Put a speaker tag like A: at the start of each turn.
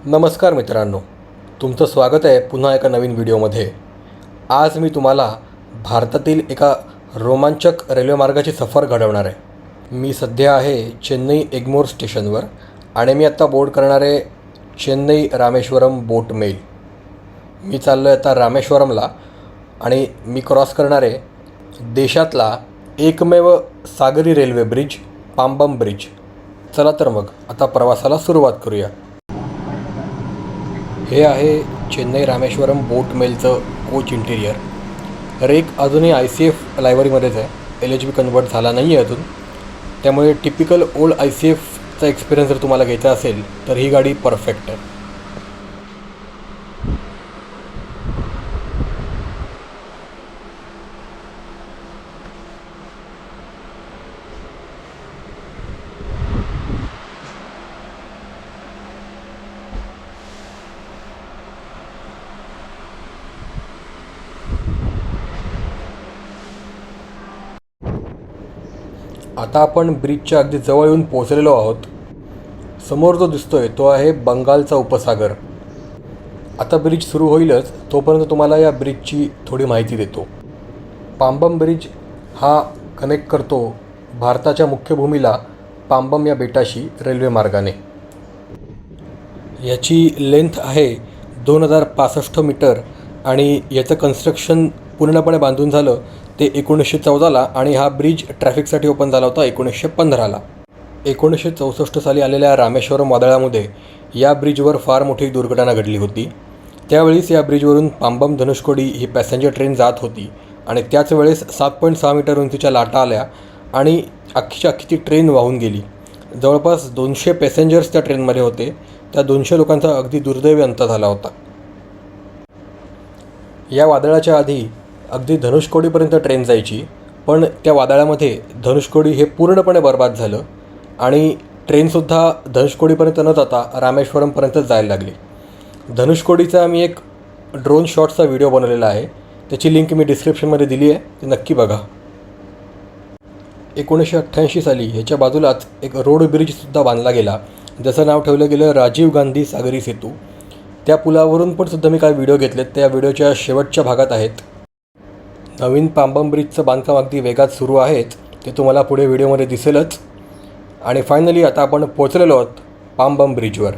A: नमस्कार मित्रांनो, तुमचं स्वागत आहे पुन्हा एका नवीन व्हिडिओमध्ये। आज मी तुम्हाला भारतातील एका रोमांचक रेल्वेमार्गाची सफर घडवणार आहे। मी सध्या आहे चेन्नई एग्मोर स्टेशनवर आणि मी आत्ता बोर्ड करणार आहे चेन्नई रामेश्वरम बोट मेल। मी चाललो आहे आता रामेश्वरमला आणि मी क्रॉस करणार आहे देशातला एकमेव सागरी रेल्वे ब्रिज पांबम ब्रिज। चला तर मग आता प्रवासाला सुरुवात करूया। हे आहे चेन्नई रामेश्वरम बोट मेलचं कोच इंटिरियर। रेक अजूनही ICF लायब्ररीमध्येच आहे, LHB कन्वर्ट झाला नाही आहे अजून, त्यामुळे टिपिकल ओल्ड ICFचा एक्सपिरियन्स जर तुम्हाला घ्यायचा असेल तर ही गाडी परफेक्ट आहे। आता आपण ब्रिजच्या अगदी जवळ येऊन पोहोचलेलो आहोत। समोर जो दिसतोय तो आहे बंगालचा उपसागर। आता ब्रिज सुरू होईलच, तोपर्यंत तुम्हाला या ब्रिजची थोडी माहिती देतो। पांबम ब्रिज हा कनेक्ट करतो भारताच्या मुख्य भूमीला पांबम या बेटाशी रेल्वे मार्गाने। याची लेंथ आहे 2065 मीटर आणि याचं कन्स्ट्रक्शन पूर्णपणे बांधून झालं ते 1914ला आणि हा ब्रिज ट्रॅफिकसाठी ओपन झाला होता 1915ला। 1964 साली आलेल्या रामेश्वरम वादळामध्ये या ब्रिजवर फार मोठी दुर्घटना घडली होती। त्यावेळीस या ब्रिजवरून पांबम धनुष्कोडी ही पॅसेंजर ट्रेन जात होती आणि त्याच वेळेस 7.6 मीटर उंचीच्या लाटा आल्या आणि अख्खीच्या अख्खी ती ट्रेन वाहून गेली। जवळपास 200 पॅसेंजर्स त्या ट्रेनमध्ये होते। त्या 200 लोकांचा अगदी दुर्दैवी अंत झाला होता। या वादळाच्या आधी अगदी धनुष्कोडीपर्यंत ट्रेन जायची, पण त्या वादळामध्ये धनुष्कोडी हे पूर्णपणे बर्बाद झालं आणि ट्रेनसुद्धा धनुष्कोडीपर्यंत न जाता रामेश्वरमपर्यंत जायला लागली। धनुष्कोडीचा मी एक ड्रोन शॉटचा व्हिडिओ बनवलेला आहे, त्याची लिंक मी डिस्क्रिप्शनमध्ये दिली आहे, ते नक्की बघा। 1988 साली ह्याच्या बाजूलाच एक रोड ब्रिजसुद्धा बांधला गेला, ज्याचं नाव ठेवलं गेलं राजीव गांधी सागरी सेतू। त्या पुलावरून पण सुद्धा मी काही व्हिडिओ घेतलेत, त्या व्हिडिओच्या शेवटच्या भागात आहेत। नवीन पांबम ब्रिजचं बांधकाम अगदी वेगात सुरू आहेच, ते तुम्हाला पुढे व्हिडिओमध्ये दिसेलच। आणि फायनली आता आपण पोहोचलेलो आहोत पांबम ब्रिजवर।